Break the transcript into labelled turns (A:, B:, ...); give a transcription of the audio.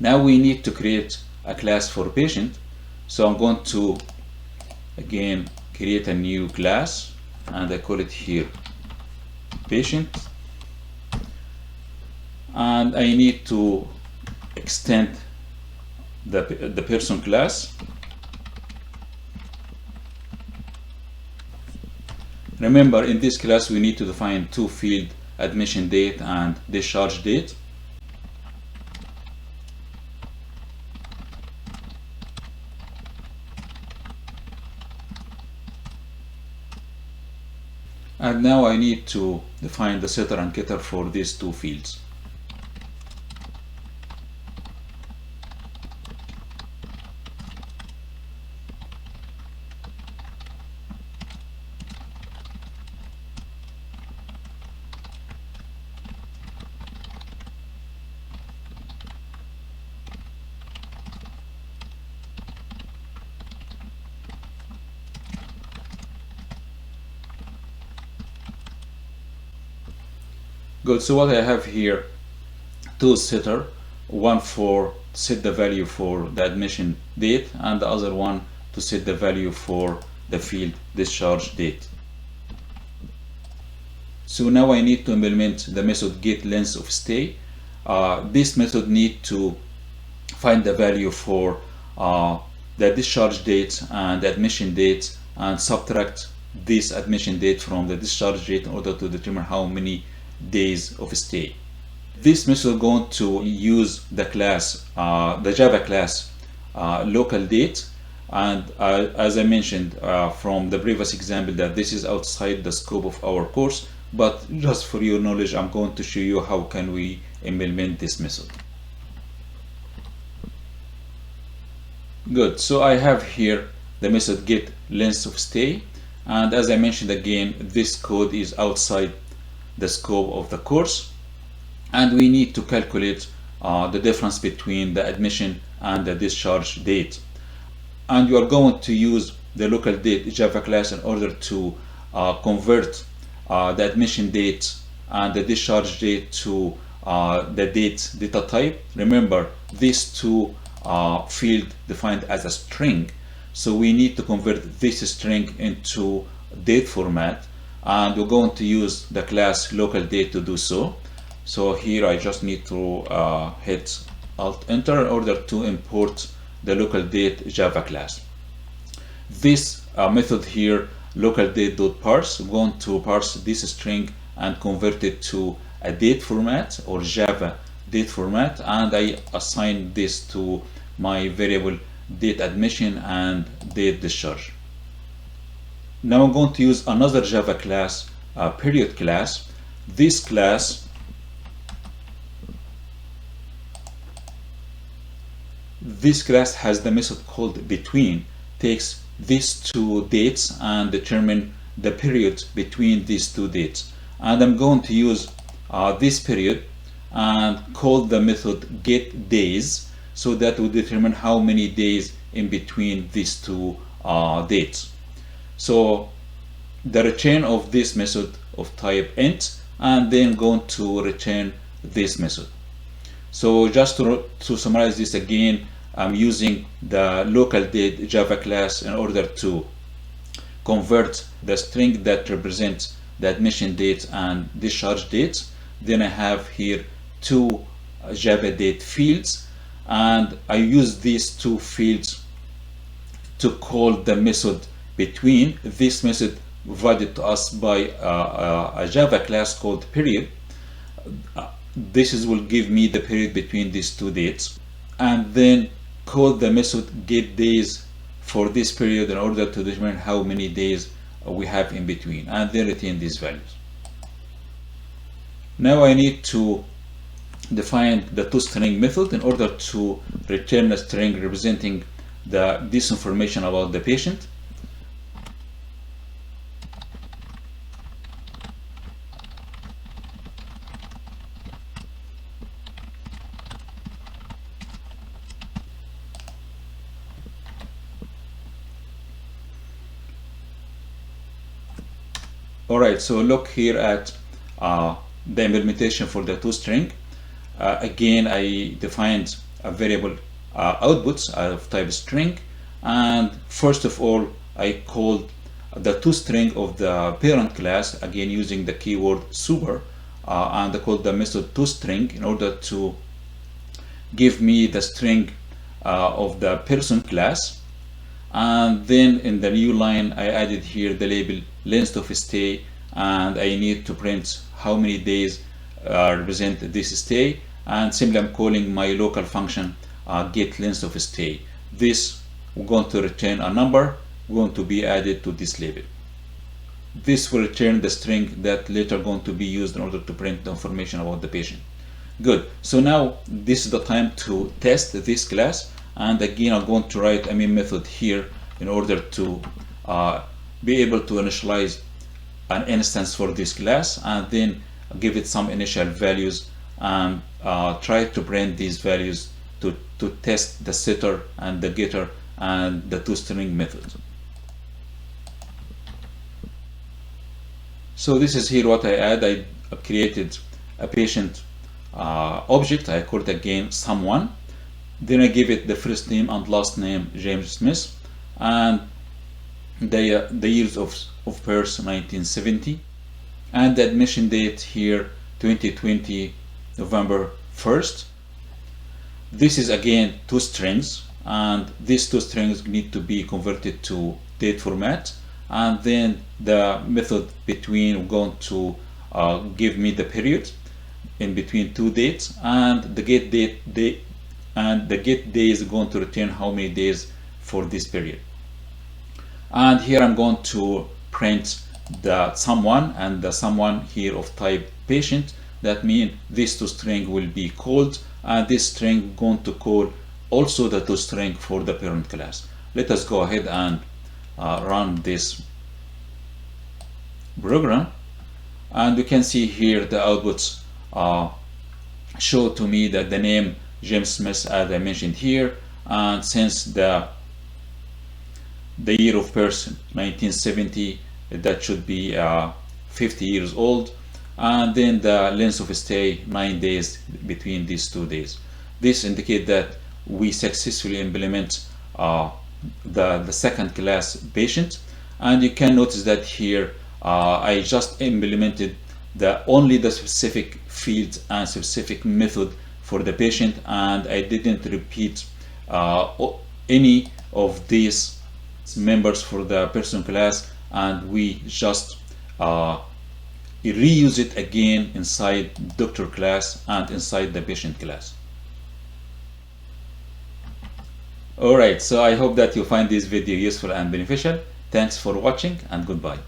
A: Now we need to create a class for patient. So I'm going to again create a new class, and I call it here patient, and I need to extend the person class. Remember, in this class we need to define two fields, admission date and discharge date. And now I need to define the setter and getter for these two fields. Good, so what I have here, two setter, one for set the value for the admission date and the other one to set the value for the field discharge date. So now I need to implement the method get length of stay. This method need to find the value for the discharge date and the admission date and subtract this admission date from the discharge date in order to determine how many days of stay. This method is going to use the class, the Java class local date, and as I mentioned from the previous example that this is outside the scope of our course, but just for your knowledge I'm going to show you how can we implement this method. Good, so I have here the method get length of stay, and as I mentioned again, this code is outside the scope of the course, and we need to calculate the difference between the admission and the discharge date. And you are going to use the local date Java class in order to convert the admission date and the discharge date to the date data type. Remember, these two field defined as a string, so we need to convert this string into date format, and we're going to use the class local date to do so. So here I just need to hit Alt Enter in order to import the local date Java class. This method here, local date.parse, we're going to parse this string and convert it to a date format or Java date format, and I assign this to my variable date admission and date discharge. Now I'm going to use another Java class, period class. This class has the method called between, takes these two dates and determine the period between these two dates. And I'm going to use this period and call the method get days, so that will determine how many days in between these two dates. So the return of this method of type int, and then going to return this method. So just to summarize this again, I'm using the local date Java class in order to convert the string that represents the admission date and discharge dates. Then I have here two Java date fields, and I use these two fields to call the method between. This method provided to us by a Java class called period. This will give me the period between these two dates, and then call the method get days for this period in order to determine how many days we have in between, and then retain these values. Now I need to define the toString method in order to return a string representing this information about the patient. Alright, so look here at the implementation for the toString. Again, I defined a variable outputs of type string. And first of all, I called the toString of the parent class, again using the keyword super, and I called the method toString in order to give me the string of the person class. And then in the new line, I added here the label length of stay, and I need to print how many days represent this stay. And simply I'm calling my local function get length of stay. This we're going to return a number going to be added to this label. This will return the string that later going to be used in order to print the information about the patient. Good. So now this is the time to test this class, and again I'm going to write a main method here in order to be able to initialize an instance for this class, and then give it some initial values and try to print these values to test the setter and the getter and the toString methods. So this is here what I add. I created a patient object. I called again someone. Then I give it the first name and last name James Smith, and the years of birth 1970, and the admission date here 2020 November 1st. This is again two strings, and these two strings need to be converted to date format, and then the method between going to give me the period in between two dates, and the get date and the get day is going to return how many days for this period. And here I'm going to print the someone and the someone here of type patient. That means this toString will be called, and this string going to call also the toString for the parent class. Let us go ahead and run this program, and you can see here the outputs show to me that the name James Smith, as I mentioned here, and since the year of birth 1970, that should be 50 years old, and then the length of stay 9 days between these 2 days. This indicates that we successfully implement the second class patient, and you can notice that here I just implemented only the specific field and specific method for the patient, and I didn't repeat any of these members for the person class, and we just reuse it again inside doctor class and inside the patient class. Alright, so I hope that you find this video useful and beneficial. Thanks for watching, and goodbye.